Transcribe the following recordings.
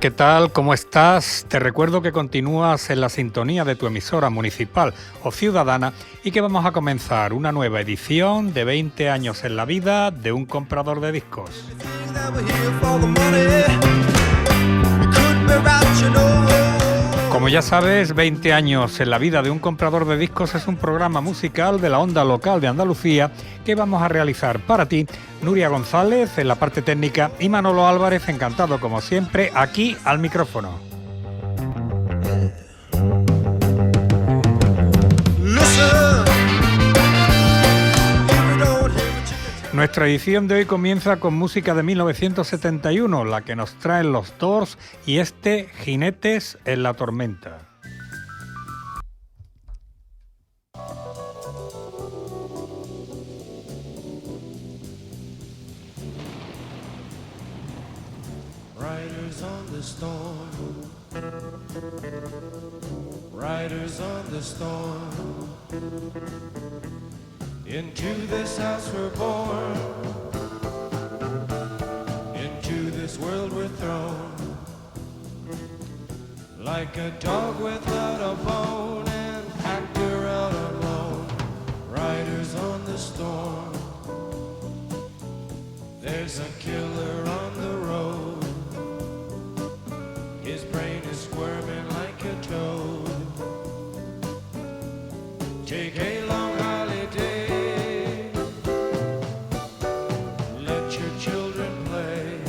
¿qué tal? ¿Cómo estás? Te recuerdo que continúas en la sintonía de tu emisora municipal o ciudadana y que vamos a comenzar una nueva edición de 20 años en la vida de un comprador de discos. Como ya sabes, 20 años en la vida de un comprador de discos es un programa musical de la onda local de Andalucía que vamos a realizar para ti, Nuria González en la parte técnica y Manolo Álvarez, encantado como siempre, aquí al micrófono. Nuestra edición de hoy comienza con música de 1971, la que nos traen los Doors y este Jinetes en la tormenta. Riders on the storm, riders on the storm. Into this house we're born, into this world we're thrown, like a dog without a bone, an actor out alone. Riders on the storm, there's a killer on the road, his brain is squirming like a toad. Take a long holiday, let your children play.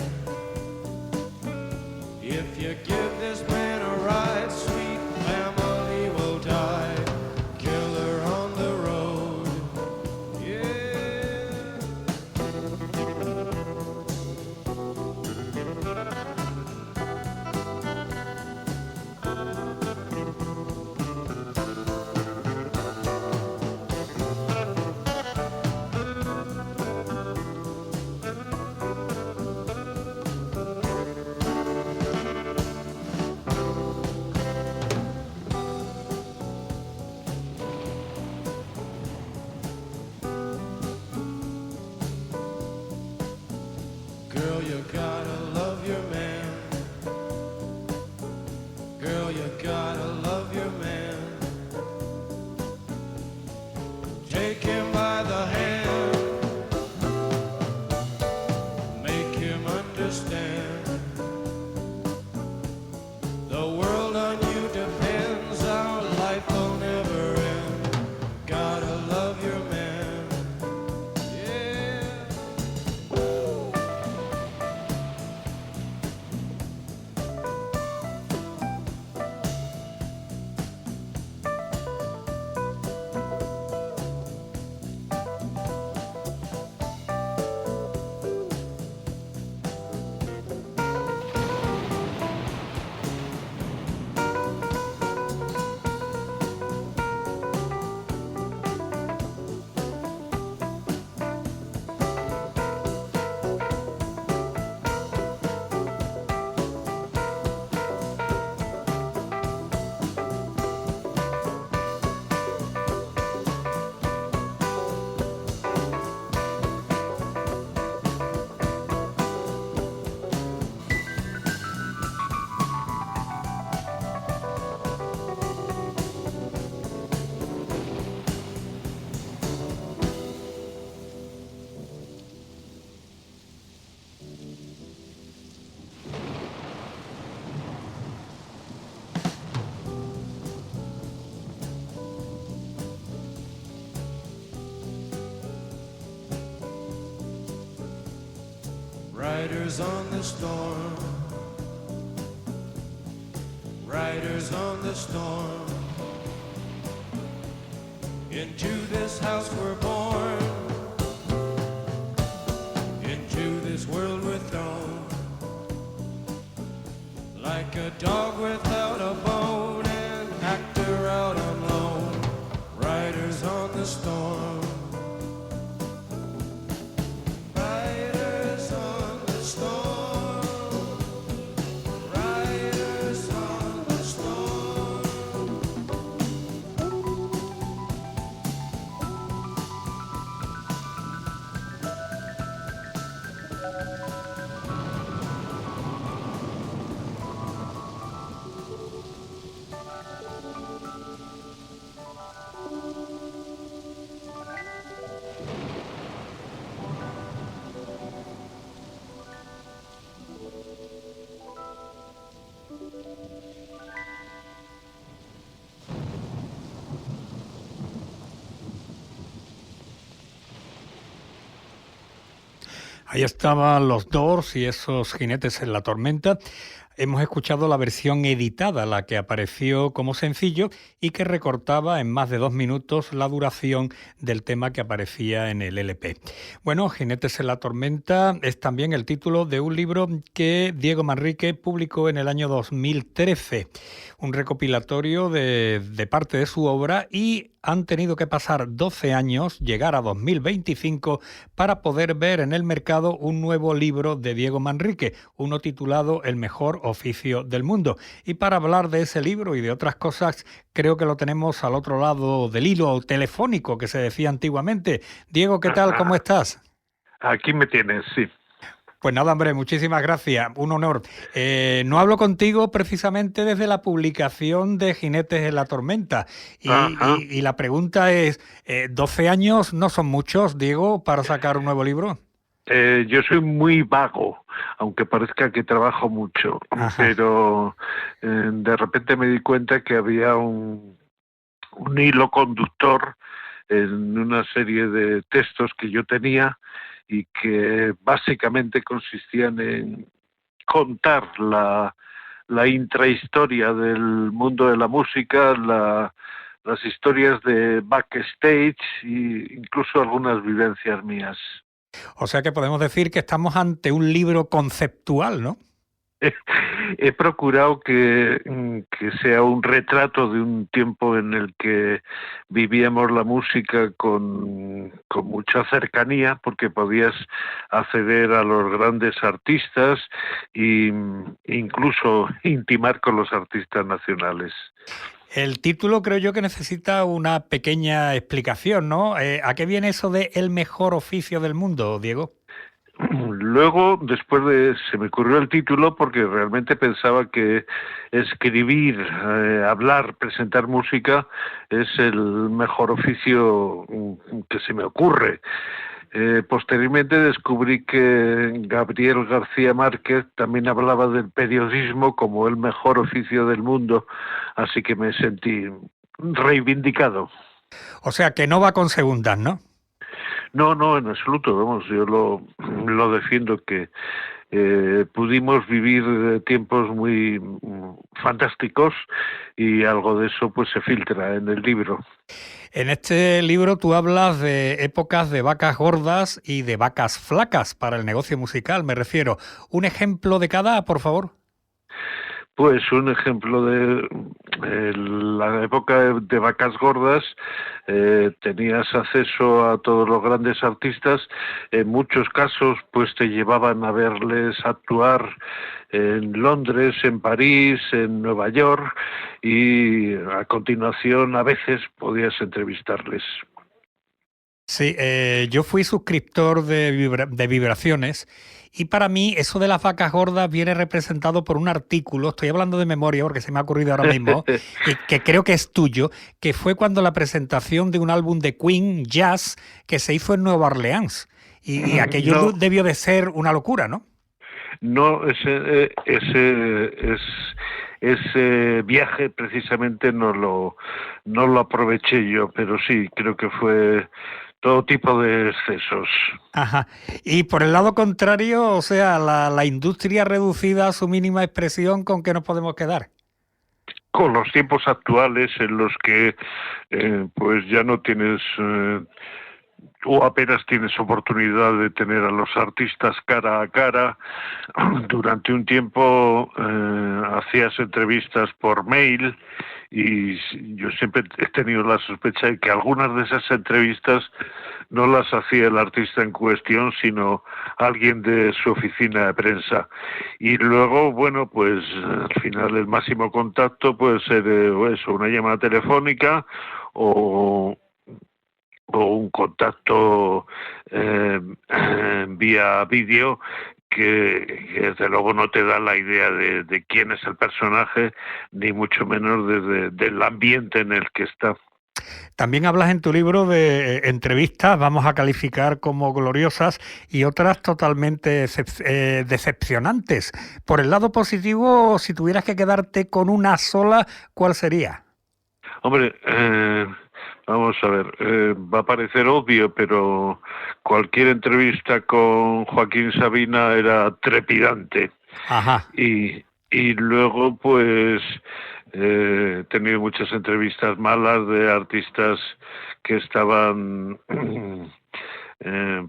If you give this man a ride, sweet family will die. Killer on the road, yeah. Girl, you gotta love your man. Girl, you gotta love your man. Take him by the hand, make him understand. The world on you depends, our life will never end. Gotta love your man, yeah. Riders on the storm, riders on the storm. Into this house we're born, into this world we're thrown, like a dog without a bone, an actor out on loan. Riders on the storm. Riders on the storm, riders on the storm. Ahí estaban los Doors y esos jinetes en la tormenta. Hemos escuchado la versión editada, la que apareció como sencillo y que recortaba en más de 2 minutos la duración del tema que aparecía en el LP. Bueno, Jinetes en la tormenta es también el título de un libro que Diego Manrique publicó en el año 2013, un recopilatorio de parte de su obra, y han tenido que pasar 12 años, llegar a 2025, para poder ver en el mercado un nuevo libro de Diego Manrique, uno titulado El mejor oficio del mundo. Y para hablar de ese libro y de otras cosas, creo que lo tenemos al otro lado del hilo telefónico, que se decía antiguamente. Diego, ¿qué tal? ¿Cómo estás? Aquí me tienes, sí. Pues nada, hombre, muchísimas gracias, un honor. No hablo contigo precisamente desde la publicación de Jinetes en la Tormenta y la pregunta es, ¿12 años no son muchos, Diego, para sacar un nuevo libro? Yo soy muy vago, aunque parezca que trabajo mucho, pero de repente me di cuenta que había un hilo conductor en una serie de textos que yo tenía y que básicamente consistían en contar la intrahistoria del mundo de la música, las historias de backstage e incluso algunas vivencias mías. O sea que podemos decir que estamos ante un libro conceptual, ¿no? He procurado que sea un retrato de un tiempo en el que vivíamos la música con mucha cercanía, porque podías acceder a los grandes artistas e incluso intimar con los artistas nacionales. El título creo yo que necesita una pequeña explicación, ¿no? ¿A qué viene eso de el mejor oficio del mundo, Diego? Luego, se me ocurrió el título porque realmente pensaba que escribir, hablar, presentar música es el mejor oficio que se me ocurre. Posteriormente descubrí que Gabriel García Márquez también hablaba del periodismo como el mejor oficio del mundo, así que me sentí reivindicado. O sea que no va con segundas, ¿no? No, en absoluto, vamos, yo lo defiendo, que pudimos vivir tiempos muy fantásticos y algo de eso pues se filtra en el libro. En este libro tú hablas de épocas de vacas gordas y de vacas flacas para el negocio musical, me refiero. ¿Un ejemplo de cada, por favor? Pues un ejemplo de la época de vacas gordas, tenías acceso a todos los grandes artistas, en muchos casos pues te llevaban a verles actuar en Londres, en París, en Nueva York, y a continuación a veces podías entrevistarles. Sí, yo fui suscriptor de Vibraciones y para mí eso de las vacas gordas viene representado por un artículo, estoy hablando de memoria porque se me ha ocurrido ahora mismo, y que creo que es tuyo, que fue cuando la presentación de un álbum de Queen, Jazz, que se hizo en Nueva Orleans. Y aquello debió de ser una locura, ¿no? No, ese viaje precisamente no lo aproveché yo, pero sí, creo que fue todo tipo de excesos. Ajá. Y por el lado contrario, o sea, la industria reducida a su mínima expresión, ¿con qué nos podemos quedar? Con los tiempos actuales en los que pues ya no tienes o apenas tienes oportunidad de tener a los artistas cara a cara. Durante un tiempo hacías entrevistas por mail y yo siempre he tenido la sospecha de que algunas de esas entrevistas no las hacía el artista en cuestión, sino alguien de su oficina de prensa. Y luego, bueno, pues al final el máximo contacto puede ser eso, una llamada telefónica o un contacto vía vídeo que desde luego no te da la idea de quién es el personaje, ni mucho menos del ambiente en el que está. También hablas en tu libro de entrevistas, vamos a calificar como gloriosas, y otras totalmente decepcionantes. Por el lado positivo, si tuvieras que quedarte con una sola, ¿cuál sería? Hombre, Vamos a ver, va a parecer obvio, pero cualquier entrevista con Joaquín Sabina era trepidante. Ajá. Y luego, pues, he tenido muchas entrevistas malas de artistas que estaban,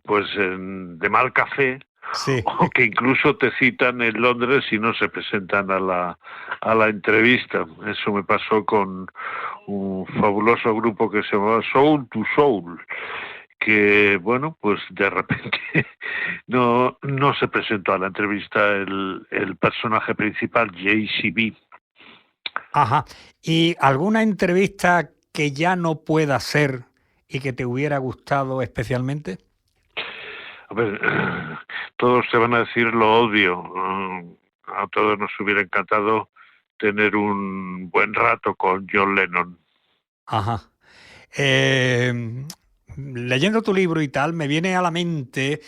pues, de mal café, Sí. o que incluso te citan en Londres y no se presentan a la entrevista. Eso me pasó con un fabuloso grupo que se llamaba Soul to Soul, que, bueno, pues de repente no se presentó a la entrevista el personaje principal, JCB. Ajá. ¿Y alguna entrevista que ya no pueda ser y que te hubiera gustado especialmente? A ver, todos te van a decir lo odio. A todos nos hubiera encantado tener un buen rato con John Lennon. Ajá. Eh, Leyendo tu libro y tal, me viene a la mente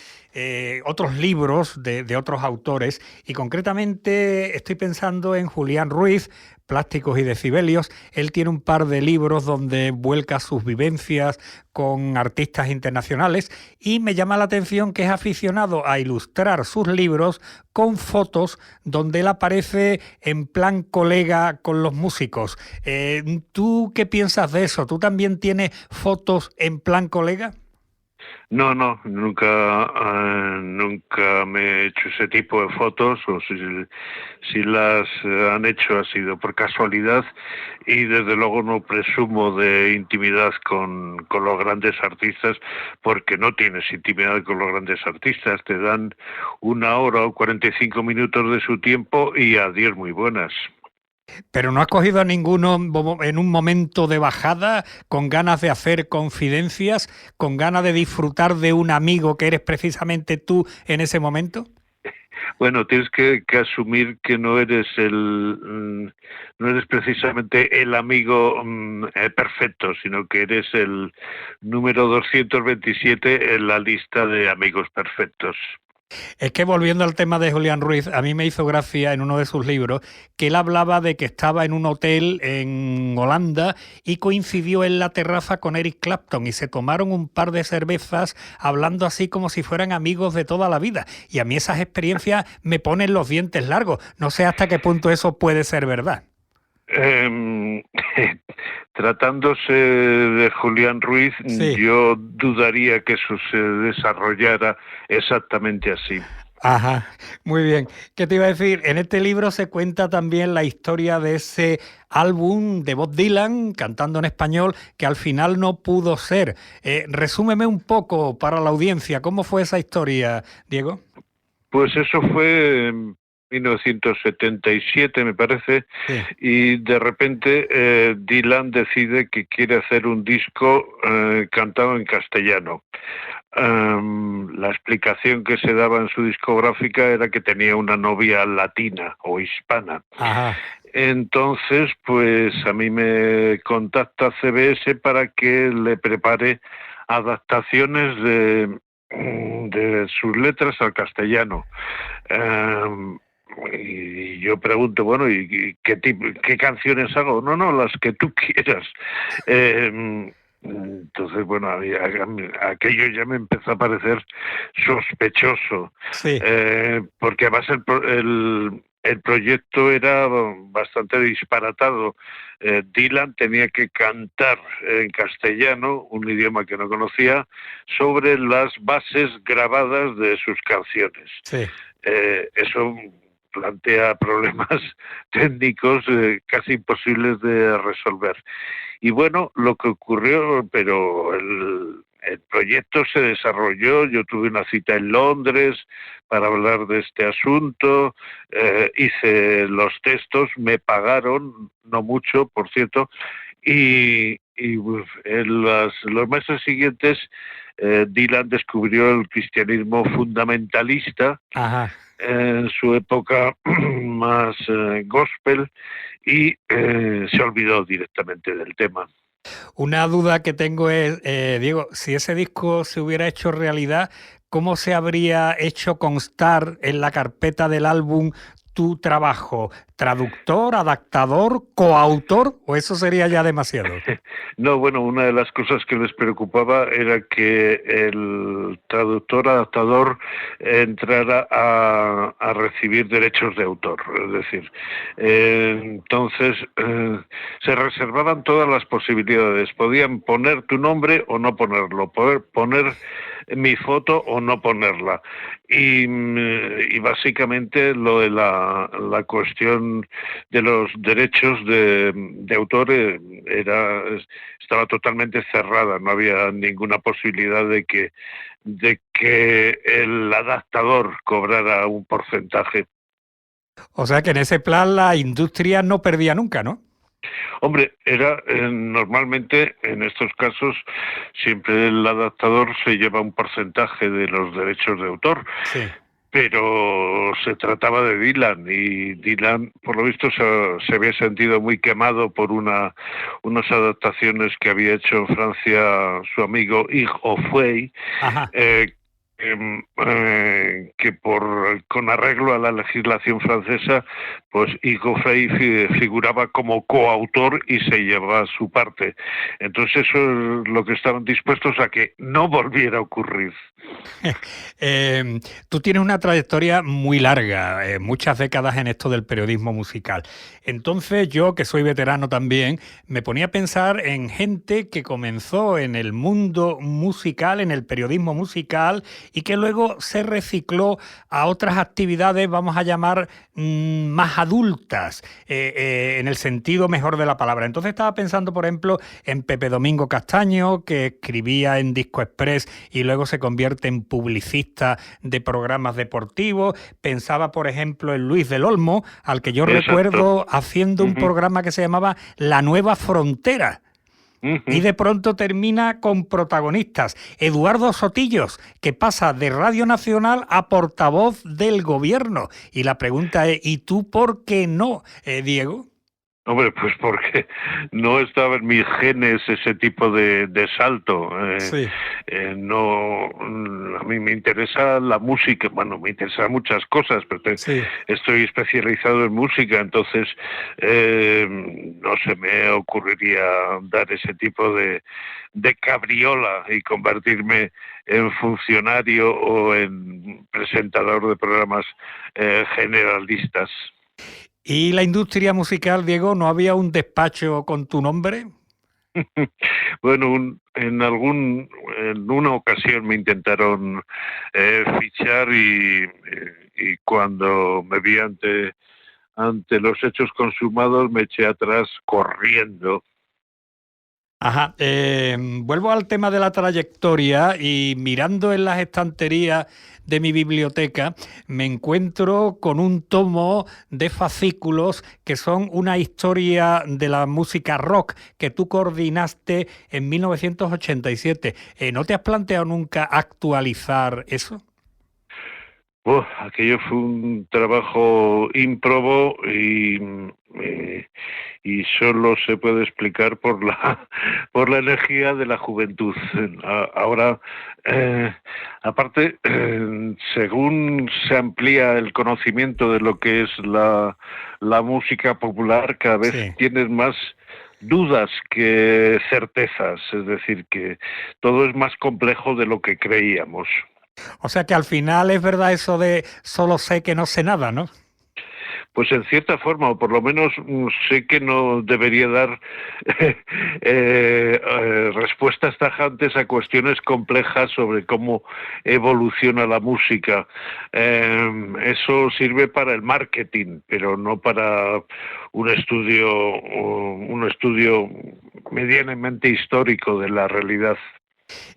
otros libros de otros autores y concretamente estoy pensando en Julián Ruiz, Plásticos y Decibelios. Él tiene un par de libros donde vuelca sus vivencias con artistas internacionales y me llama la atención que es aficionado a ilustrar sus libros con fotos donde él aparece en plan colega con los músicos. ¿Tú qué piensas de eso? ¿Tú también tienes fotos en plan colega? No, nunca me he hecho ese tipo de fotos, o si las han hecho ha sido por casualidad, y desde luego no presumo de intimidad con los grandes artistas, porque no tienes intimidad con los grandes artistas, te dan 1 hora o 45 minutos de su tiempo y adiós, muy buenas. Pero no has cogido a ninguno en un momento de bajada, con ganas de hacer confidencias, con ganas de disfrutar de un amigo que eres precisamente tú en ese momento. Bueno, tienes que asumir que no eres precisamente el amigo perfecto, sino que eres el número 227 en la lista de amigos perfectos. Es que volviendo al tema de Julián Ruiz, a mí me hizo gracia en uno de sus libros que él hablaba de que estaba en un hotel en Holanda y coincidió en la terraza con Eric Clapton y se tomaron un par de cervezas hablando así como si fueran amigos de toda la vida. Y a mí esas experiencias me ponen los dientes largos. No sé hasta qué punto eso puede ser verdad. Eh, Tratándose de Julián Ruiz, Sí. yo dudaría que eso se desarrollara exactamente así. Ajá, muy bien. ¿Qué te iba a decir? En este libro se cuenta también la historia de ese álbum de Bob Dylan cantando en español que al final no pudo ser. Resúmeme un poco para la audiencia, ¿cómo fue esa historia, Diego? Pues eso fue en 1977, me parece, Sí. y de repente Dylan decide que quiere hacer un disco cantado en castellano. La explicación que se daba en su discográfica era que tenía una novia latina o hispana. Ajá. Entonces, pues a mí me contacta CBS para que le prepare adaptaciones de sus letras al castellano. Y yo pregunto, bueno, ¿y qué canciones hago? No, las que tú quieras. Entonces, bueno, aquello ya me empezó a parecer sospechoso, Sí. porque además el proyecto era bastante disparatado. Dylan tenía que cantar en castellano, un idioma que no conocía, sobre las bases grabadas de sus canciones. Sí. Eso plantea problemas técnicos casi imposibles de resolver. Y bueno, lo que ocurrió, pero el proyecto se desarrolló, yo tuve una cita en Londres para hablar de este asunto, hice los textos, me pagaron, no mucho, por cierto, y pues, en los meses siguientes Dylan descubrió el cristianismo fundamentalista, Ajá. en su época más gospel, y se olvidó directamente del tema. Una duda que tengo es, Diego, si ese disco se hubiera hecho realidad, ¿cómo se habría hecho constar en la carpeta del álbum tu trabajo? ¿Traductor, adaptador, coautor o eso sería ya demasiado? No, bueno, una de las cosas que les preocupaba era que el traductor adaptador entrara a recibir derechos de autor. Es decir, entonces se reservaban todas las posibilidades. Podían poner tu nombre o no ponerlo, poder poner mi foto o no ponerla. Y básicamente lo de la cuestión de los derechos de autor estaba totalmente cerrada, no había ninguna posibilidad de que el adaptador cobrara un porcentaje. O sea que en ese plan la industria no perdía nunca, ¿no? Hombre, normalmente en estos casos siempre el adaptador se lleva un porcentaje de los derechos de autor, Sí. pero se trataba de Dylan y Dylan, por lo visto, se había sentido muy quemado por unas adaptaciones que había hecho en Francia su amigo Yves Offray, Ajá. que con arreglo a la legislación francesa, pues Hugo Frey figuraba como coautor y se llevaba su parte. Entonces eso es lo que estaban dispuestos a que no volviera a ocurrir. Tú tienes una trayectoria muy larga, muchas décadas en esto del periodismo musical. Entonces yo, que soy veterano también, me ponía a pensar en gente que comenzó en el mundo musical, en el periodismo musical, y que luego se recicló a otras actividades, vamos a llamar más adultas, en el sentido mejor de la palabra. Entonces estaba pensando, por ejemplo, en Pepe Domingo Castaño, que escribía en Disco Express y luego se convierte en publicista de programas deportivos. Pensaba, por ejemplo, en Luis del Olmo, al que yo recuerdo haciendo un programa que se llamaba La Nueva Frontera. Y de pronto termina con protagonistas. Eduardo Sotillos, que pasa de Radio Nacional a portavoz del gobierno. Y la pregunta es, ¿y tú por qué no, Diego? Hombre, pues porque no estaba en mis genes ese tipo de salto. Sí. No, a mí me interesa la música, bueno, me interesan muchas cosas, pero Sí. estoy especializado en música, entonces no se me ocurriría dar ese tipo de cabriola y convertirme en funcionario o en presentador de programas generalistas. ¿Y la industria musical, Diego, no había un despacho con tu nombre? Bueno, en una ocasión me intentaron fichar y cuando me vi ante los hechos consumados me eché atrás corriendo. Ajá, vuelvo al tema de la trayectoria y mirando en las estanterías de mi biblioteca me encuentro con un tomo de fascículos que son una historia de la música rock que tú coordinaste en 1987. ¿No te has planteado nunca actualizar eso? Aquello fue un trabajo ímprobo y solo se puede explicar por la energía de la juventud. Ahora, aparte, según se amplía el conocimiento de lo que es la música popular, cada vez Sí. tienes más dudas que certezas, es decir, que todo es más complejo de lo que creíamos. O sea que al final es verdad eso de solo sé que no sé nada, ¿no? Pues en cierta forma, o por lo menos sé que no debería dar respuestas tajantes a cuestiones complejas sobre cómo evoluciona la música. Eso sirve para el marketing, pero no para un estudio medianamente histórico de la realidad.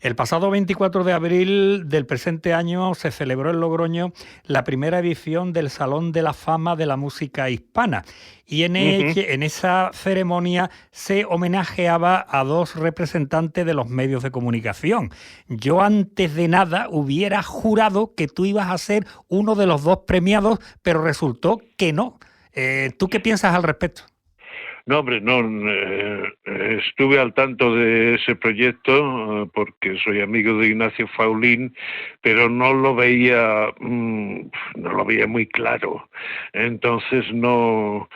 El pasado 24 de abril del presente año se celebró en Logroño la primera edición del Salón de la Fama de la Música Hispana y en esa ceremonia se homenajeaba a dos representantes de los medios de comunicación. Yo antes de nada hubiera jurado que tú ibas a ser uno de los dos premiados, pero resultó que no. ¿Tú qué piensas al respecto? No, hombre, no. Estuve al tanto de ese proyecto porque soy amigo de Ignacio Faulín, pero no lo veía muy claro. Entonces no.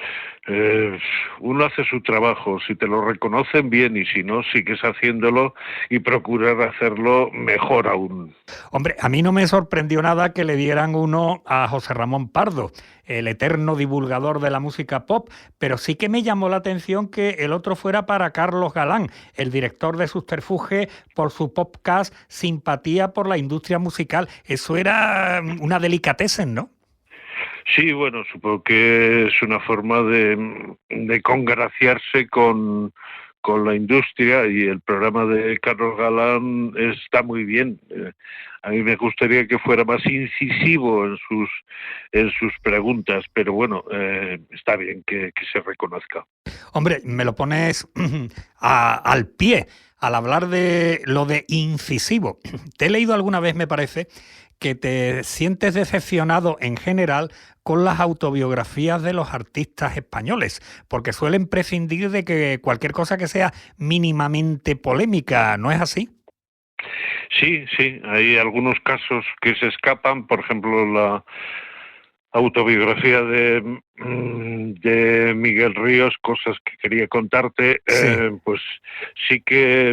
Uno hace su trabajo, si te lo reconocen bien y si no, sigues haciéndolo y procurar hacerlo mejor aún. Hombre, a mí no me sorprendió nada que le dieran uno a José Ramón Pardo, el eterno divulgador de la música pop, pero sí que me llamó la atención que el otro fuera para Carlos Galán, el director de Subterfuge, por su podcast Simpatía por la industria musical. Eso era una delicatessen, ¿no? Sí, bueno, supongo que es una forma de congraciarse con la industria, y el programa de Carlos Galán está muy bien. A mí me gustaría que fuera más incisivo en sus preguntas, pero bueno, está bien que se reconozca. Hombre, me lo pones al pie al hablar de lo de incisivo. Te he leído alguna vez, me parece, que te sientes decepcionado en general con las autobiografías de los artistas españoles, porque suelen prescindir de que cualquier cosa que sea mínimamente polémica, ¿no es así? Sí, sí, hay algunos casos que se escapan, por ejemplo, la autobiografía de Miguel Ríos, Cosas que quería contarte, Sí. pues sí que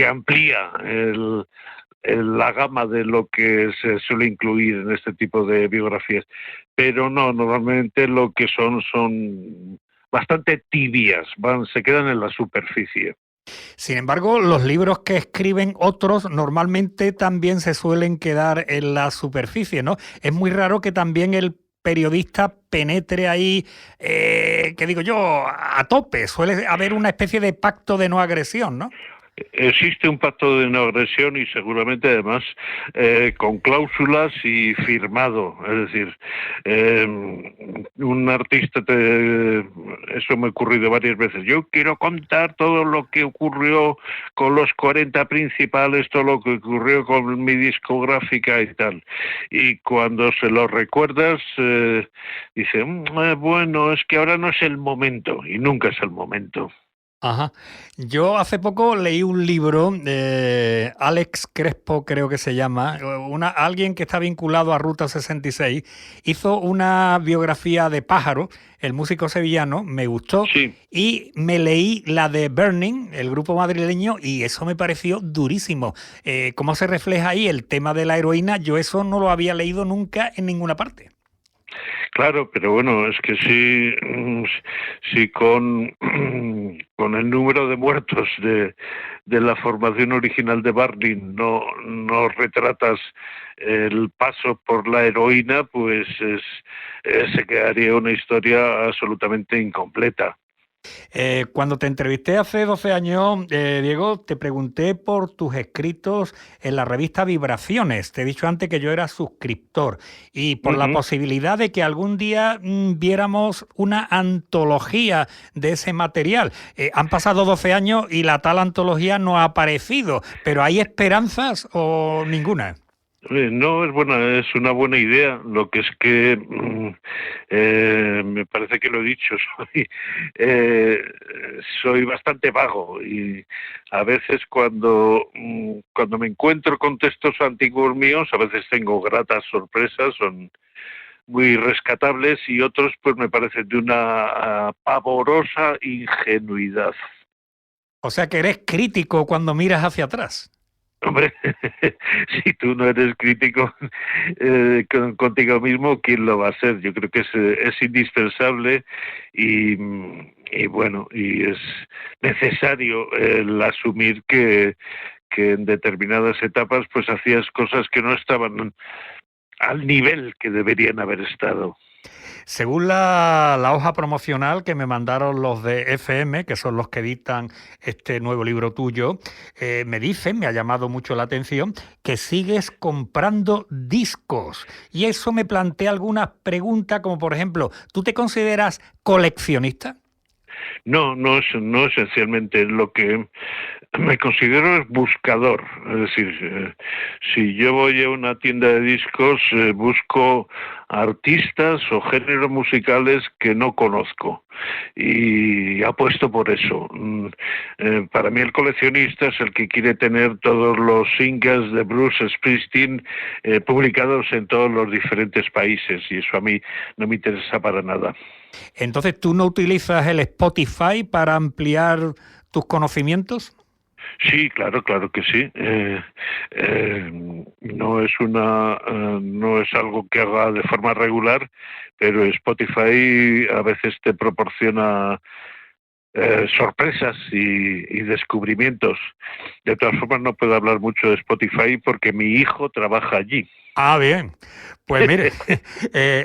amplía la gama de lo que se suele incluir en este tipo de biografías, pero no, normalmente lo que son bastante tibias, se quedan en la superficie. Sin embargo, los libros que escriben otros normalmente también se suelen quedar en la superficie, ¿no? Es muy raro que también el periodista penetre ahí, ¿qué digo yo?, a tope. Suele haber una especie de pacto de no agresión, ¿no? Existe un pacto de no agresión y seguramente además con cláusulas y firmado. Es decir, un artista, eso me ha ocurrido varias veces. Yo quiero contar todo lo que ocurrió con los 40 principales, todo lo que ocurrió con mi discográfica y tal. Y cuando se lo recuerdas, dice, bueno, es que ahora no es el momento, y nunca es el momento. Ajá. Yo hace poco leí un libro de Alex Crespo, creo que se llama, alguien que está vinculado a Ruta 66, hizo una biografía de Pájaro, el músico sevillano, me gustó, Sí. y me leí la de Burning, el grupo madrileño, y eso me pareció durísimo. ¿Cómo se refleja ahí el tema de la heroína? Yo eso no lo había leído nunca en ninguna parte. Claro, pero bueno, es que sí con el número de muertos de la formación original de Barney no retratas el paso por la heroína, pues se quedaría una historia absolutamente incompleta. Cuando te entrevisté hace 12 años, Diego, te pregunté por tus escritos en la revista Vibraciones. Te he dicho antes que yo era suscriptor y por la Uh-huh. posibilidad de que algún día viéramos una antología de ese material. Han pasado 12 años y la tal antología no ha aparecido, pero ¿hay esperanzas o ninguna? No, es una buena idea. Lo que es que me parece que lo he dicho, eh, soy bastante vago, y a veces cuando me encuentro con textos antiguos míos, a veces tengo gratas sorpresas, son muy rescatables, y otros pues me parecen de una pavorosa ingenuidad. O sea que eres crítico cuando miras hacia atrás. Hombre, si tú no eres crítico contigo mismo, ¿quién lo va a ser? Yo creo que es indispensable, y bueno, y es necesario el asumir que en determinadas etapas pues hacías cosas que no estaban al nivel que deberían haber estado. Según la hoja promocional que me mandaron los de FM, que son los que editan este nuevo libro tuyo, me dicen, me ha llamado mucho la atención, que sigues comprando discos. Y eso me plantea algunas preguntas, como por ejemplo, ¿tú te consideras coleccionista? No esencialmente. Lo que me considero es buscador. Es decir, si yo voy a una tienda de discos, busco artistas o géneros musicales que no conozco y apuesto por eso. Para mí el coleccionista es el que quiere tener todos los singles de Bruce Springsteen publicados en todos los diferentes países, y eso a mí no me interesa para nada. Entonces, ¿tú no utilizas el Spotify para ampliar tus conocimientos? Sí, claro que sí. No es no es algo que haga de forma regular, pero Spotify a veces te proporciona sorpresas y descubrimientos. De todas formas, no puedo hablar mucho de Spotify porque mi hijo trabaja allí. Ah, bien. Pues mire,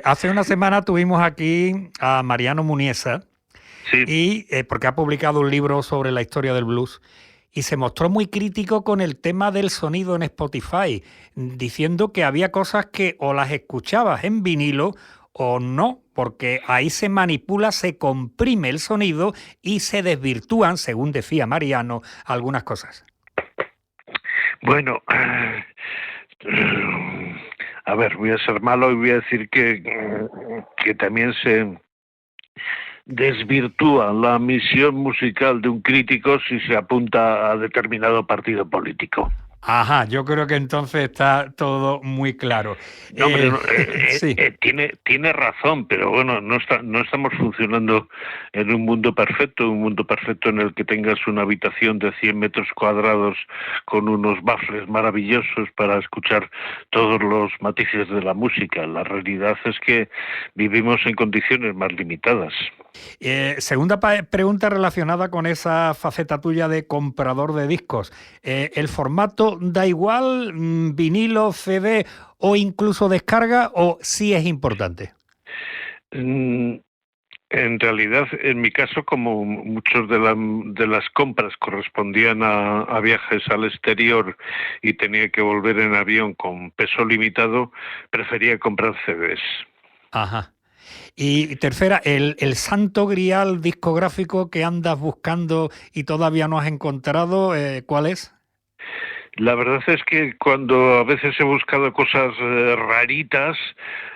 hace una semana tuvimos aquí a Mariano Muniesa, Sí. y porque ha publicado un libro sobre la historia del blues, y se mostró muy crítico con el tema del sonido en Spotify, diciendo que había cosas que o las escuchabas en vinilo o no, porque ahí se manipula, se comprime el sonido y se desvirtúan, según decía Mariano, algunas cosas. Bueno, a ver, voy a ser malo y voy a decir que también se desvirtúa la misión musical de un crítico si se apunta a determinado partido político. Ajá, yo creo que entonces está todo muy claro. No, hombre, Sí. tiene razón, pero bueno, no estamos funcionando en un mundo perfecto en el que tengas una habitación de 100 metros cuadrados con unos baffles maravillosos para escuchar todos los matices de la música. La realidad es que vivimos en condiciones más limitadas. Segunda pregunta relacionada con esa faceta tuya de comprador de discos. ¿El formato da igual, vinilo, CD o incluso descarga, o sí es importante? En realidad, en mi caso, como muchos de las compras correspondían a viajes al exterior y tenía que volver en avión con peso limitado, prefería comprar CDs. Ajá. Y tercera, el santo grial discográfico que andas buscando y todavía no has encontrado, ¿cuál es? La verdad es que cuando a veces he buscado cosas raritas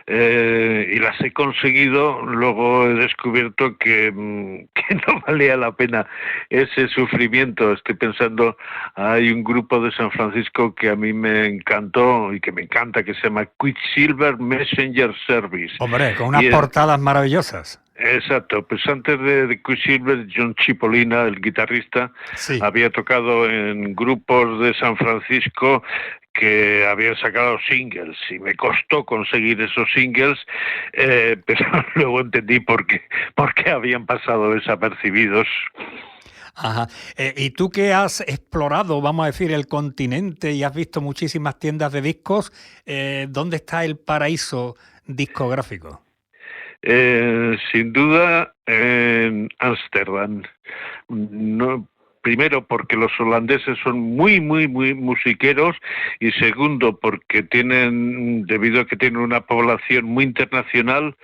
y las he conseguido, luego he descubierto que no valía la pena ese sufrimiento. Estoy pensando, hay un grupo de San Francisco que a mí me encantó y que me encanta, que se llama Quicksilver Messenger Service. Hombre, con unas portadas maravillosas. Exacto, pues antes de Quicksilver, John Cipollina, el guitarrista, Sí. había tocado en grupos de San Francisco que habían sacado singles y me costó conseguir esos singles, pero luego entendí por qué habían pasado desapercibidos. Ajá. Y tú que has explorado, vamos a decir, el continente y has visto muchísimas tiendas de discos, ¿dónde está el paraíso discográfico? Sin duda en Ámsterdam. No, primero porque los holandeses son muy musiqueros, y segundo porque debido a que tienen una población muy internacional,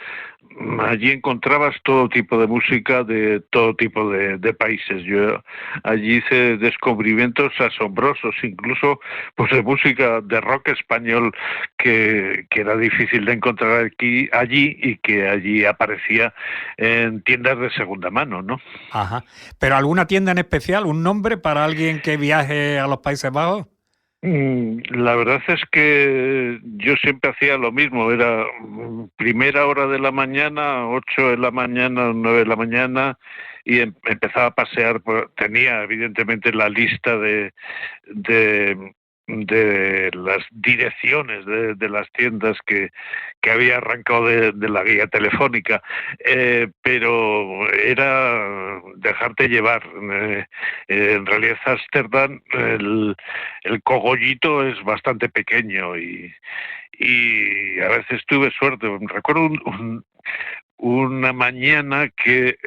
allí encontrabas todo tipo de música de todo tipo de países. Yo allí hice descubrimientos asombrosos, incluso pues de música de rock español que era difícil de encontrar allí y que allí aparecía en tiendas de segunda mano, ¿no? Ajá. ¿Pero alguna tienda en especial, un nombre para alguien que viaje a los Países Bajos? La verdad es que yo siempre hacía lo mismo, era primera hora de la mañana, 8 de la mañana, 9 de la mañana, y empezaba a pasear, tenía evidentemente la lista de las direcciones de las tiendas que había arrancado de la guía telefónica, pero era dejarte llevar. En realidad Ámsterdam, el cogollito es bastante pequeño y a veces tuve suerte. Recuerdo una mañana que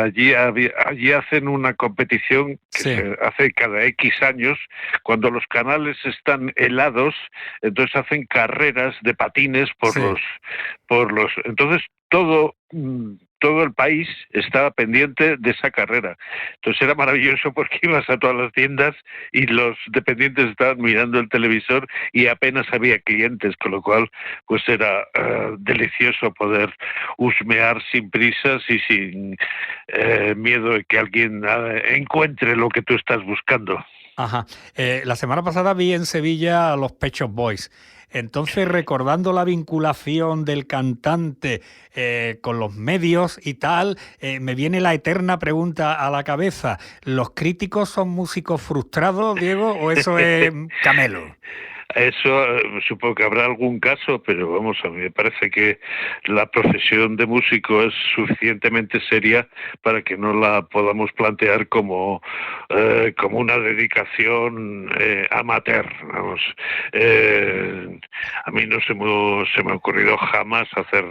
allí hacen una competición que Sí. se hace cada X años, cuando los canales están helados, entonces hacen carreras de patines Sí. entonces todo todo el país estaba pendiente de esa carrera. Entonces era maravilloso porque ibas a todas las tiendas y los dependientes estaban mirando el televisor y apenas había clientes, con lo cual pues era delicioso poder husmear sin prisas y sin miedo de que alguien encuentre lo que tú estás buscando. Ajá. La semana pasada vi en Sevilla a los Pet Shop Boys. Entonces, recordando la vinculación del cantante con los medios y tal, me viene la eterna pregunta a la cabeza. ¿Los críticos son músicos frustrados, Diego, o eso es camelo? Eso supongo que habrá algún caso, pero vamos, a mí me parece que la profesión de músico es suficientemente seria para que no la podamos plantear como una dedicación amateur. Vamos, a mí no se me ha ocurrido jamás hacer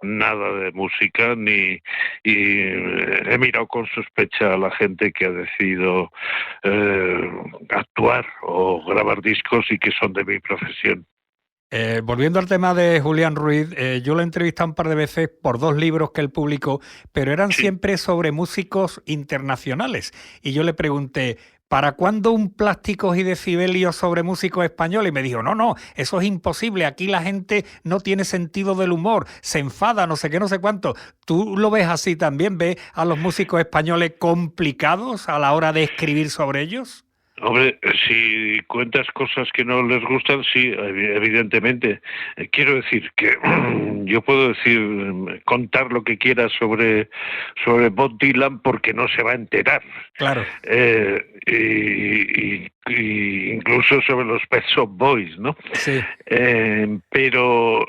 nada de música, ni he mirado con sospecha a la gente que ha decidido actuar o grabar discos y que son de mi profesión. Volviendo al tema de Julián Ruiz, yo lo he entrevistado un par de veces por 2 libros que él publicó, pero eran Sí. siempre sobre músicos internacionales. Y yo le pregunté, ¿para cuándo un Plásticos y Decibelios sobre músicos españoles? Y me dijo, no, eso es imposible, aquí la gente no tiene sentido del humor, se enfada, no sé qué, no sé cuánto. ¿Tú lo ves así también? ¿Ves a los músicos españoles complicados a la hora de escribir sobre ellos? Hombre, si cuentas cosas que no les gustan, sí, evidentemente. Quiero decir que yo puedo contar lo que quiera sobre Bob Dylan porque no se va a enterar. Claro. Y incluso sobre los Pet Shop Boys, ¿no? Sí. Pero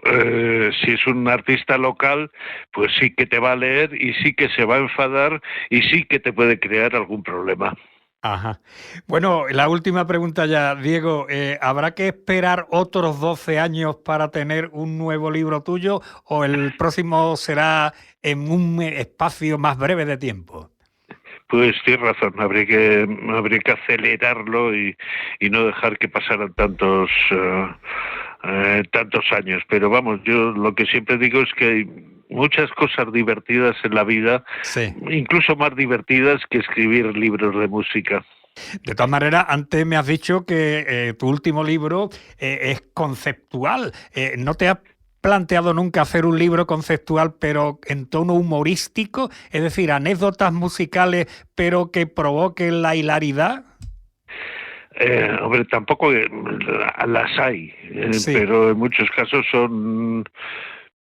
si es un artista local, pues sí que te va a leer y sí que se va a enfadar y sí que te puede crear algún problema. Ajá. Bueno, la última pregunta ya, Diego. ¿Habrá que esperar otros 12 años para tener un nuevo libro tuyo o el próximo será en un espacio más breve de tiempo? Pues tienes razón, habría que acelerarlo y no dejar que pasaran tantos años. Pero vamos, yo lo que siempre digo es que hay muchas cosas divertidas en la vida, Sí. incluso más divertidas que escribir libros de música. De todas maneras, antes me has dicho que tu último libro es conceptual. ¿No te has planteado nunca hacer un libro conceptual pero en tono humorístico? Es decir, anécdotas musicales pero que provoquen la hilaridad. Hombre, tampoco las hay, Sí. pero en muchos casos son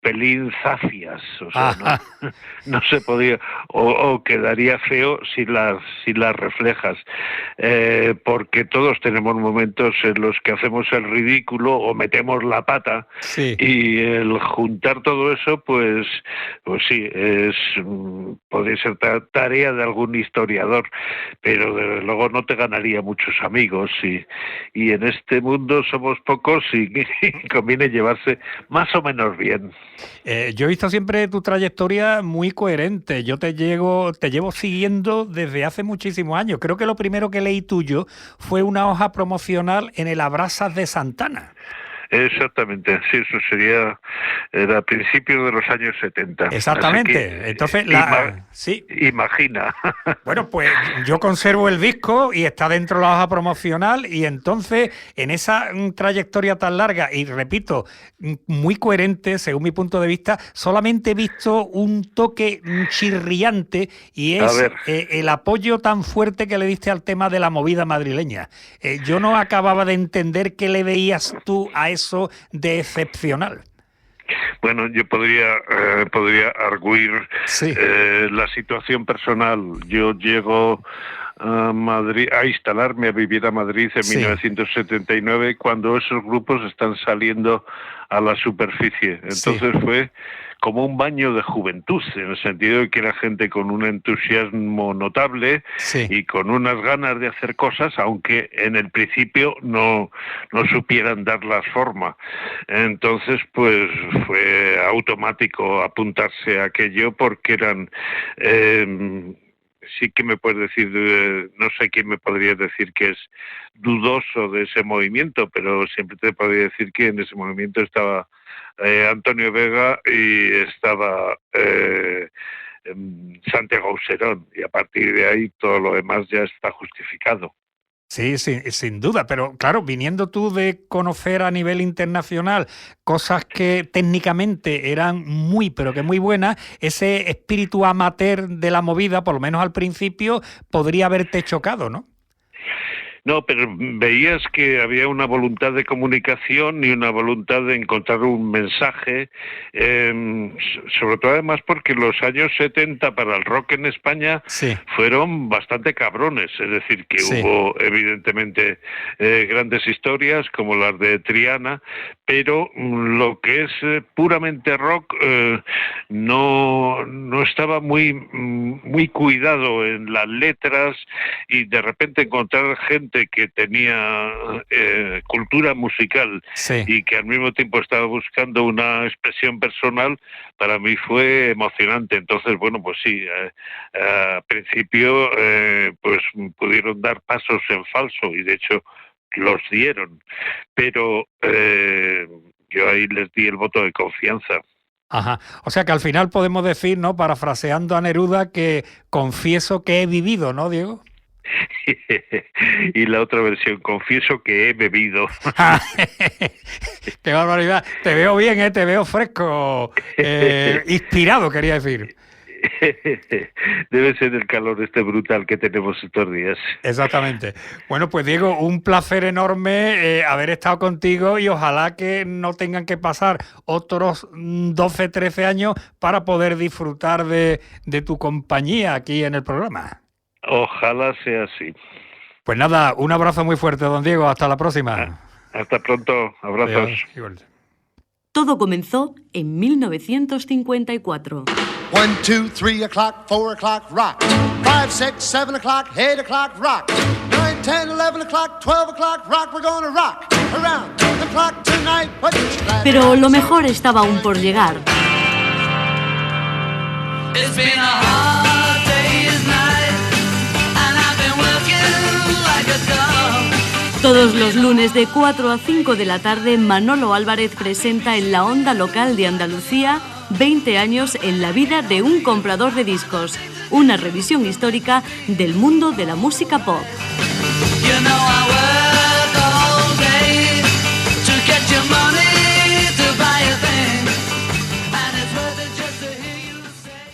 pelín zafias, o sea, no se podía, o quedaría feo si las reflejas, porque todos tenemos momentos en los que hacemos el ridículo o metemos la pata, Sí. y el juntar todo eso, pues sí, podría ser tarea de algún historiador, pero desde luego no te ganaría muchos amigos, y en este mundo somos pocos y conviene llevarse más o menos bien. Yo he visto siempre tu trayectoria muy coherente. Yo te llevo siguiendo desde hace muchísimos años. Creo que lo primero que leí tuyo fue una hoja promocional en el Abrasas de Santana. Exactamente, sí, eso era a principios de los años 70. Exactamente. Así que, Entonces, sí. imagina. Bueno, pues yo conservo el disco y está dentro de la hoja promocional y entonces en esa trayectoria tan larga y repito, muy coherente según mi punto de vista, solamente he visto un toque chirriante y es el apoyo tan fuerte que le diste al tema de la movida madrileña. Yo no acababa de entender qué le veías tú a eso de excepcional. Bueno, yo podría arguir Sí. la situación personal. Yo llego a Madrid, a instalarme, a vivir a Madrid en 1979, cuando esos grupos están saliendo a la superficie. Entonces fue como un baño de juventud, en el sentido de que era gente con un entusiasmo notable y con unas ganas de hacer cosas, aunque en el principio no supieran darlas forma. Entonces, pues fue automático apuntarse a aquello porque eran... sí que me puedes decir, no sé quién me podría decir que es dudoso de ese movimiento, pero siempre te podría decir que en ese movimiento estaba Antonio Vega y estaba Santiago Auserón, y a partir de ahí todo lo demás ya está justificado. Sí, sí, sin duda, pero claro, viniendo tú de conocer a nivel internacional cosas que técnicamente eran muy, pero que muy buenas, ese espíritu amateur de la movida, por lo menos al principio, podría haberte chocado, ¿no? No, pero veías que había una voluntad de comunicación y una voluntad de encontrar un mensaje, sobre todo además porque los años 70 para el rock en España Sí. fueron bastante cabrones, es decir, que Sí. hubo evidentemente grandes historias como las de Triana, pero lo que es puramente rock no estaba muy cuidado en las letras, y de repente encontrar gente que tenía cultura musical Sí. y que al mismo tiempo estaba buscando una expresión personal, para mí fue emocionante. Entonces, bueno, pues sí, al principio pues pudieron dar pasos en falso, y de hecho los dieron, pero yo ahí les di el voto de confianza. Ajá. O sea que al final podemos decir, ¿no?, parafraseando a Neruda, que confieso que he vivido, ¿no, Diego? Y la otra versión, confieso que he bebido. ¡Qué barbaridad! Te veo bien, te veo fresco, inspirado, quería decir. Debe ser el calor brutal que tenemos estos días. Exactamente. Bueno, pues Diego, un placer enorme haber estado contigo, y ojalá que no tengan que pasar otros 12, 13 años para poder disfrutar de tu compañía aquí en el programa. Ojalá sea así. Pues nada, un abrazo muy fuerte, don Diego. Hasta la próxima. Hasta pronto. Abrazos. Adiós. Igual. Todo comenzó en 1954. 1, 2, 3 o'clock, 4 o'clock, rock. 5, 6, 7 o'clock, 8 o'clock, rock. 9, 10, 11 o'clock, 12 o'clock, rock. We're gonna rock around the clock tonight. Put your glad Pero lo mejor estaba aún por llegar. It's been a hard day's night, and I've been working like a dog. Todos los lunes de 4 a 5 de la tarde, Manolo Álvarez presenta en la onda local de Andalucía 20 años en la vida de un comprador de discos, una revisión histórica del mundo de la música pop. You know I work all day to get your money to buy a thing, and it's worth it just to hear you say.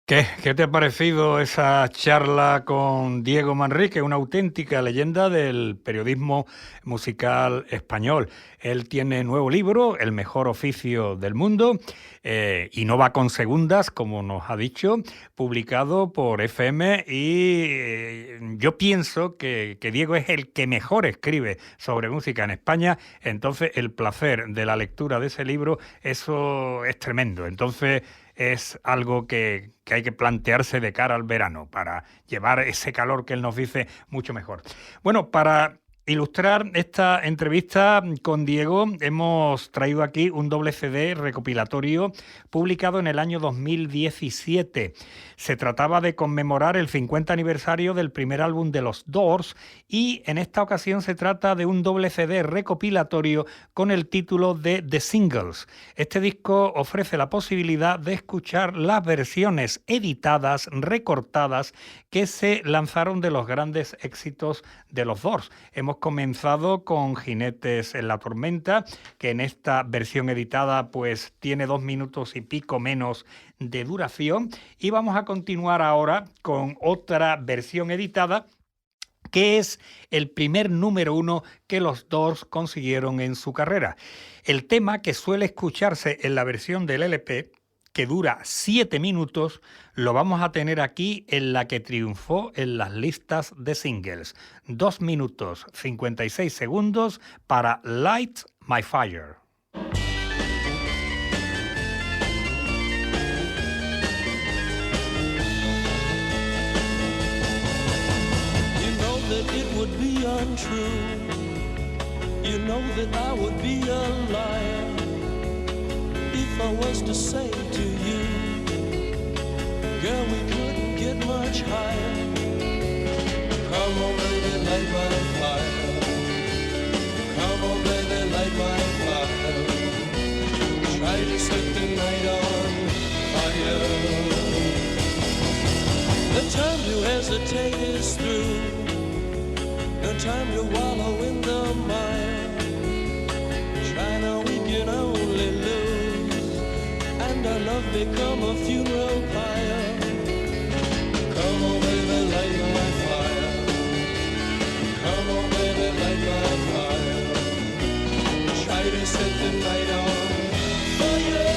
¿Qué te ha parecido esa charla con Diego Manrique, una auténtica leyenda del periodismo musical español? Él tiene nuevo libro, El mejor oficio del mundo, y no va con segundas, como nos ha dicho, publicado por FM, y yo pienso que Diego es el que mejor escribe sobre música en España. Entonces el placer de la lectura de ese libro, eso es tremendo. Entonces es algo que hay que plantearse de cara al verano, para llevar ese calor que él nos dice mucho mejor. Bueno, para ilustrar esta entrevista con Diego, hemos traído aquí un doble CD recopilatorio publicado en el año 2017. Se trataba de conmemorar el 50 aniversario del primer álbum de los Doors, y en esta ocasión se trata de un doble CD recopilatorio con el título de The Singles. Este disco ofrece la posibilidad de escuchar las versiones editadas, recortadas, que se lanzaron de los grandes éxitos de los Doors. Hemos comenzado con Jinetes en la Tormenta, que en esta versión editada pues tiene 2 minutos y pico menos de duración, y vamos a continuar ahora con otra versión editada, que es el primer número 1 que los Doors consiguieron en su carrera. El tema, que suele escucharse en la versión del LP, que dura 7 minutos, lo vamos a tener aquí en la que triunfó en las listas de singles. 2 minutos 56 segundos para Light My Fire. You know that it would be untrue. You know that I would be a liar if I was to say to you, girl, we couldn't get much higher. Come on, baby, light my fire. Come on, baby, light my fire. Try to set the night on fire. The time to hesitate is through. No time to wallow in the mire. China, we can only lose, and our love become a funeral pyre. Come on, baby, light my fire. Come on, baby, light my fire. Try to set the night on fire.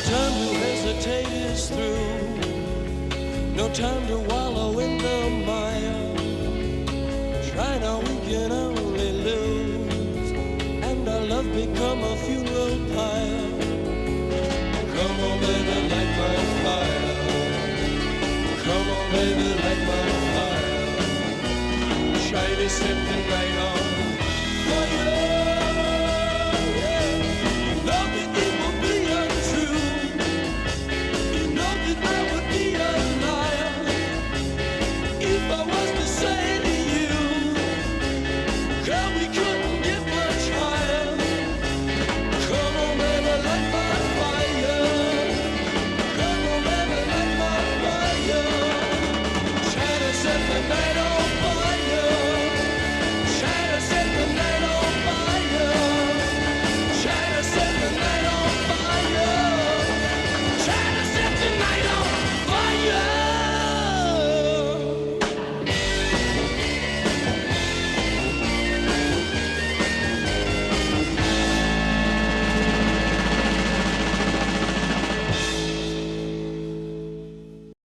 Time to hesitate is through. No time to wallow in the mire. Try now, we can only lose, and our love become a funeral pyre. Come on, baby, light my fire. Come on, baby, light my fire. Try to set the night on fire.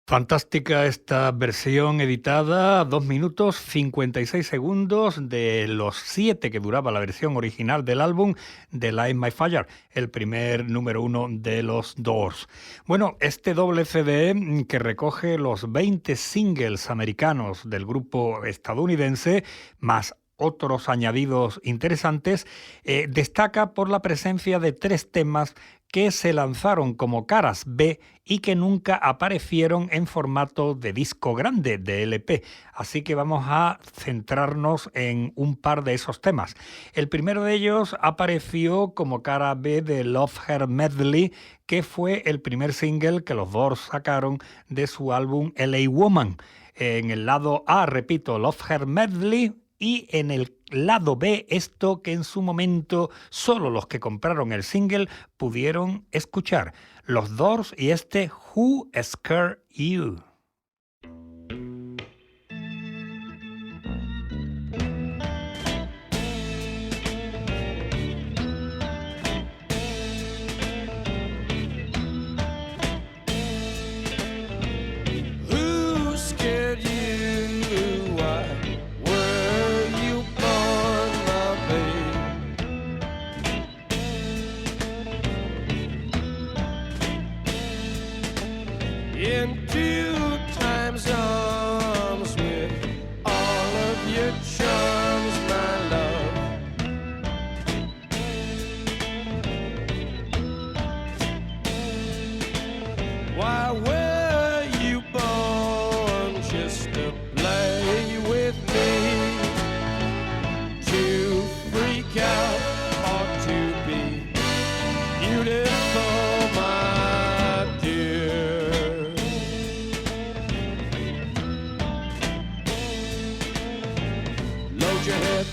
Fantástica esta versión editada, 2 minutos 56 segundos de los 7 que duraba la versión original del álbum de Light My Fire, el primer número 1 de los Doors. Bueno, este doble CD que recoge los 20 singles americanos del grupo estadounidense, más otros añadidos interesantes, destaca por la presencia de 3 temas que se lanzaron como caras B y que nunca aparecieron en formato de disco grande, de LP. Así que vamos a centrarnos en un par de esos temas. El primero de ellos apareció como cara B de Love Her Medley, que fue el primer single que los Doors sacaron de su álbum LA Woman. En el lado A, repito, Love Her Medley, y en el lado B, esto que en su momento solo los que compraron el single pudieron escuchar, los Doors y este Who Scared You.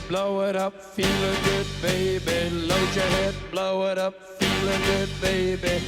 Blow it up, feeling good, baby. Load your head, blow it up, feeling good, baby.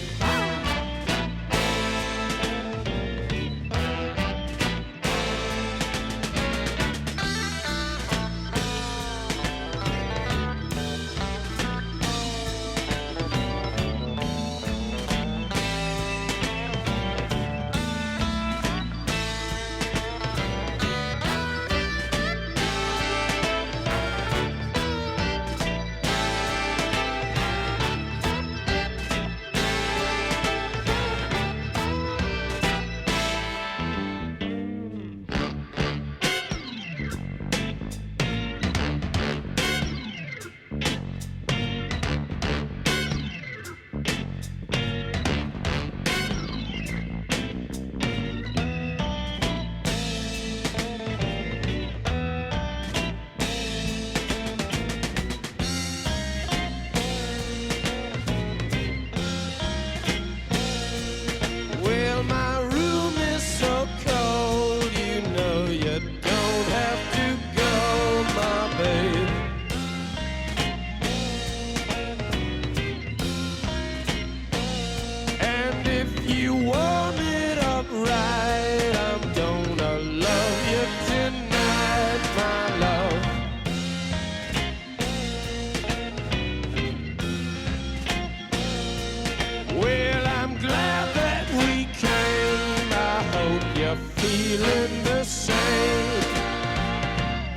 feeling the same.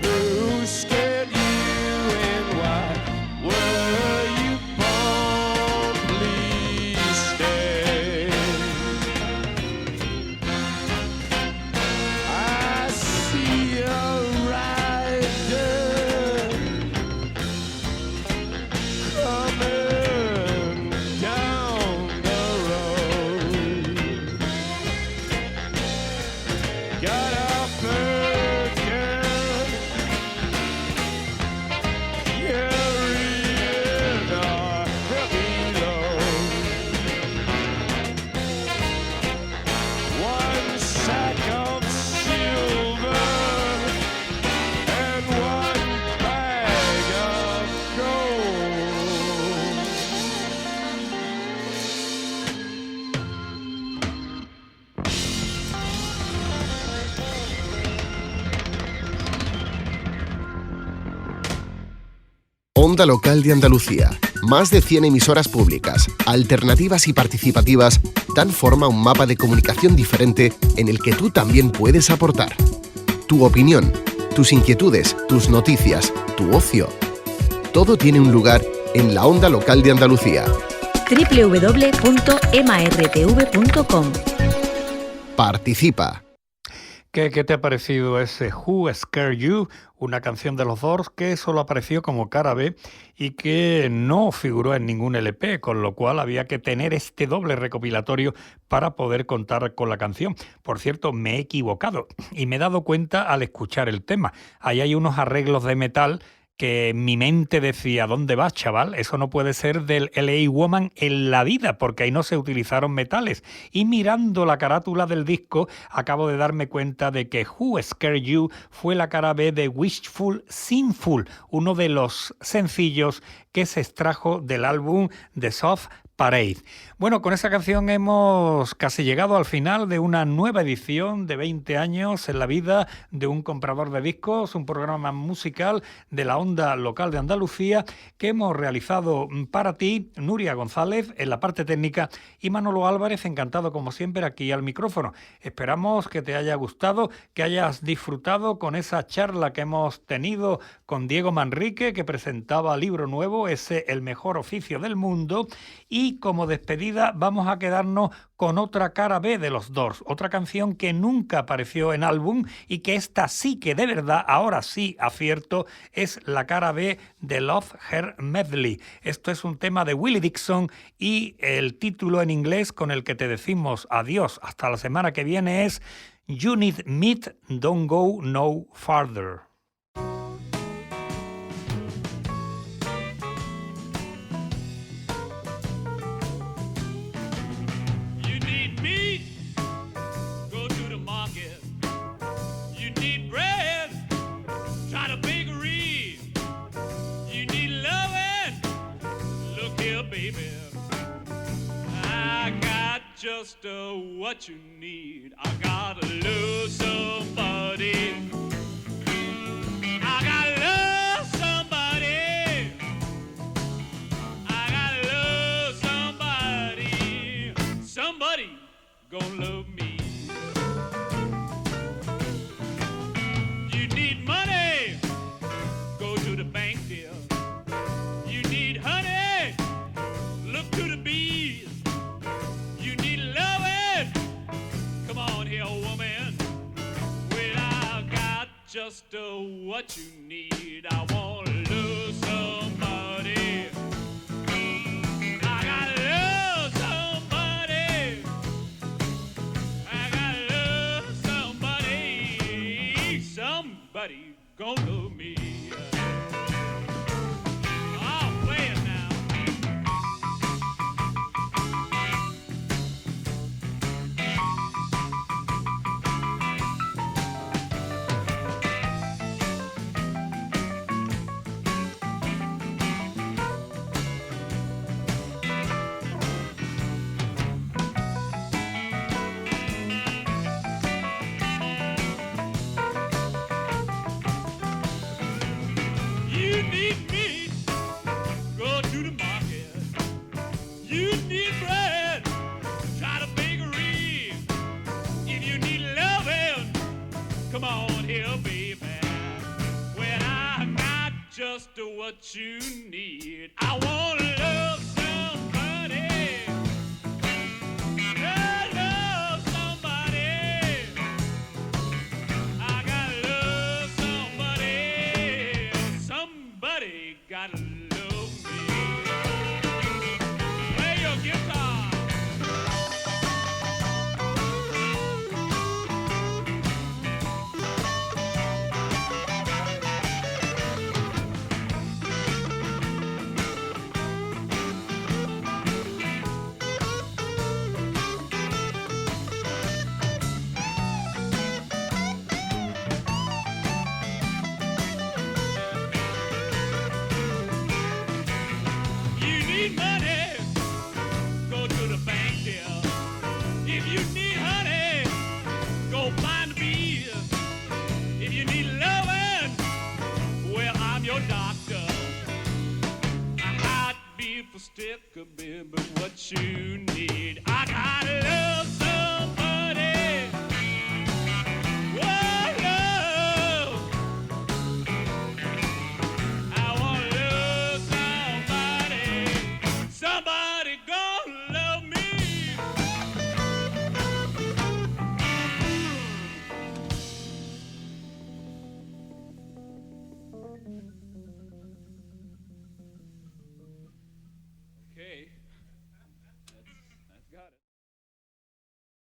Who scared you and why were you born? Please stay. I see a rider coming down the road. Got a bird girl carrying a heavy load. One sack of silver and one bag of gold. Onda Local de Andalucía. Más de 100 emisoras públicas, alternativas y participativas dan forma a un mapa de comunicación diferente en el que tú también puedes aportar. Tu opinión, tus inquietudes, tus noticias, tu ocio. Todo tiene un lugar en la Onda Local de Andalucía. www.martv.com. Participa. ¿Qué te ha parecido ese Who Scared You? Una canción de los Doors que solo apareció como cara B y que no figuró en ningún LP, con lo cual había que tener este doble recopilatorio para poder contar con la canción. Por cierto, me he equivocado y me he dado cuenta al escuchar el tema. Ahí hay unos arreglos de metal que mi mente decía, ¿dónde vas, chaval? Eso no puede ser del LA Woman en la vida, porque ahí no se utilizaron metales. Y mirando la carátula del disco, acabo de darme cuenta de que Who Scared You fue la cara B de Wishful Sinful, uno de los sencillos que se extrajo del álbum The Soft Parade. Bueno, con esa canción hemos casi llegado al final de una nueva edición de 20 años en la vida de un comprador de discos, un programa musical de la Onda Local de Andalucía que hemos realizado para ti, Nuria González en la parte técnica y Manolo Álvarez, encantado como siempre aquí al micrófono. Esperamos que te haya gustado, que hayas disfrutado con esa charla que hemos tenido con Diego Manrique, que presentaba libro nuevo, ese El mejor oficio del mundo, y como despedida vamos a quedarnos con otra cara B de los Doors, otra canción que nunca apareció en álbum y que esta sí que de verdad, ahora sí acierto, es la cara B de Love Her Medley. Esto es un tema de Willie Dixon y el título en inglés con el que te decimos adiós hasta la semana que viene es You Need Meat, Don't Go No Farther. Just what you need. I gotta lose somebody. I gotta love somebody. I gotta love somebody. Somebody gonna love me. You need money? Go to the bank, dear. You need honey? Look to the bees. You need loving? Come on here, woman. Well, I got just what you need. I want to love somebody. I gotta love somebody. I gotta love somebody. Somebody gonna love me. I'll play it now. just what you need. I wanna love somebody. Love somebody. I gotta love somebody. Somebody gotta love me. Play your guitar. You need money, go to the bank there. If you need honey, go find the bees. If you need loving, well, I'm your doctor. I'd be for stick, but what you